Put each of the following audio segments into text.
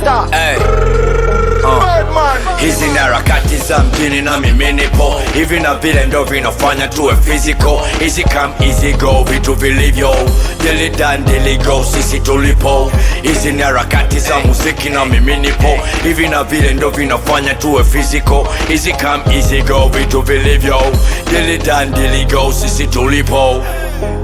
Master. Hey. Hizi ni harakati za mjini na mimi nipo hivi na vile ndo vinafanya tuwe physical. Easy come easy go, vitu vilivyo daily done daily go, sisi tulipo. Hizi ni harakati za muziki na mimi nipo hivi na vile ndo vinafanya tuwe physical. Easy come easy go, vitu vilivyo daily done daily go, sisi tulipo.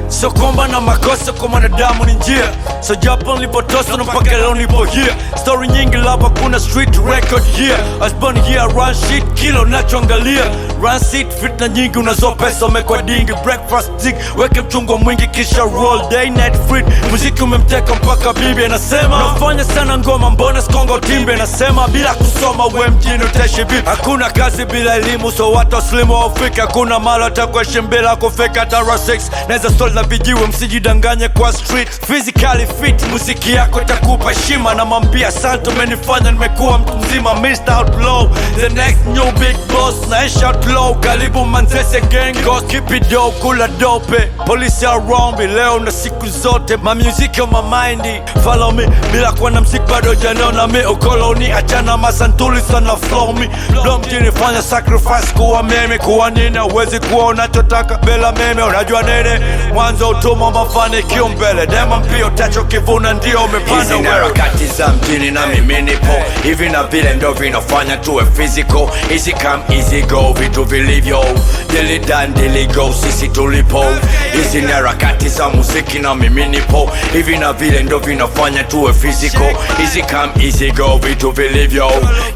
So kwamba na makosa kwa mwanadamu ni njia, so japo nilipotosa na mpaka leo nipo here. Story nyingi lava kuna street record here. I was born here, run shit, kilo nachoangalia. Run seat, fitna nyingi unazo pesa umekwa dingi. Breakfast zig, weke mchungwa mwingi kisha roll. Day night free, muziki umemteka mpaka bibi anasema unafanya sana ngoma mbona skongo timbe. Anasema bila kusoma we mjini utaishi vipi? Hakuna kazi bila elimu, so watu waslimu wafika. Hakuna mala takueshi bila kufika tara 6. Neza stoli na vijiwe msijidanganye kwa street. Physically fit, muziki yako itakupa heshima. Na mambia santo menifanya nimekuwa mtu mzima. Mr. Outlaw, the next new big boss. Naisha outlaw, karibu Manzese gang. Go keep it dope, kula dope. Police around me, leo na siku zote. My music on my mind, follow me. Bila kuwa na mziki bado janiona me. Ukoloni, achana masantuli sana flow me. Blow mjini fanya sacrifice kuwa meme. Kuwa nini, uwezi kuwa unachotaka bila meme. Unajua nene, mwanzo utuma mafanikio mbele. Dema mpio tacho kivuna ndio umepanda. Hizi ni harakati za mjini na mimi nipo hivi na vile ndo vinafanya tuwe physical. Easy come easy go, vitu vilivyo daily done daily go, sisi tulipo. Hizi ni harakati za muziki na mimi nipo hivi na vile ndo vinafanya tuwe physical. Easy come easy go, vitu vilivyo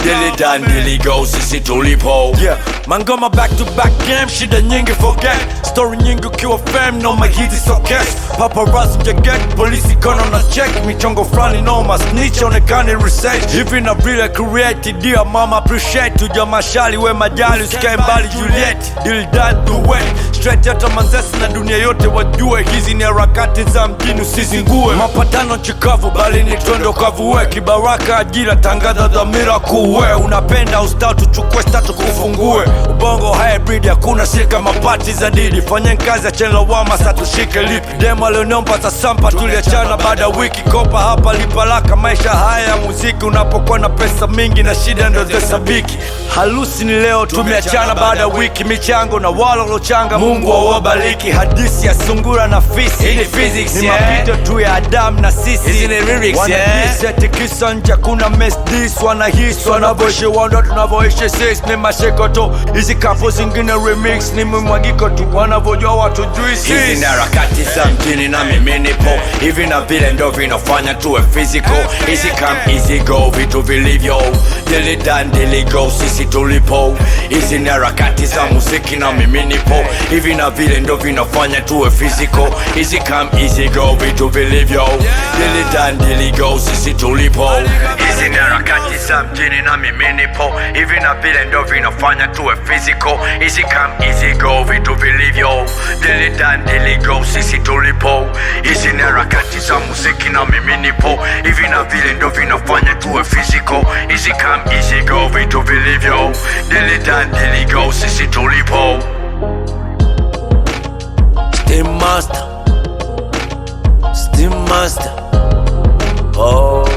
daily done daily go, sisi tulipo. Yeah, mangoma back to back game, shida nyingi forget. Story nyingi ukiwa fame, no mahizi so cash. Paparazzi jaget, polisi kono na check. Michongo flani no mas snitch, onekani research. Hivi na vile create, dear mama appreciate. Tuja mashali we majali, usikae mbali Juliet. Deal done do it, straight hata Manzese na dunia yote wajue. Hizi ni harakati za mjini usizingue. Mapatano chikavu bali ni twendo kavuwe. Kibaraka ajira tangaza dhamira kuwe. Unapenda ustatu tuchukue statu kufungue. Ubongo hybrid hakuna shika mapati za didi. Fanya kazi ya chela wama sa tushike lipi. Dema leonomba za sampa tuliachana baada wiki. Kopa hapa lipalaka maisha haya muziki. Unapokuwa na pesa mingi na shida ndo zesabiki. Halusi ni leo tumeachana baada wiki. Michango na wala lochanga Mungu awabariki. Hadisi ya sungura na fisi, hii ni physics, ni mapito tu ya Adam na sisi. Hizi ni lyrics, wanadisi ati kisa nja kuna mess this. Wanahisi wanavoishi wando tunavoishi sisi. Ni masheko tu, hizi kapo zingine remix. Ni mwagiko tu, wanavojua watu juisi. Hizi ni harakati za mjini na mimi nipo hivi na vile ndo vinafanya tuwe physical. Easy come easy go, vitu vilivyo daily done daily go, sisi tulipo. Hizi ni harakati za muziki na mimi nipo hivi na vile ndo vinafanya tuwe physical. Easy come easy go, vitu vilivyo daily done daily go, sisi tulipo. Hizi ni harakati za mjini na mimi nipo hivi na vile ndo vinafanya tuwe physical. Easy come easy go, vitu vilivyo daily done daily go, sisi tulipo. Hizi ni harakati za muziki na mimi nipo hivi na vile ndo vinafanya tuwe physical. Easy come easy go, vitu vilivyo daily done daily go, sisi tulipo. Steam Master, Steam Master. Oh.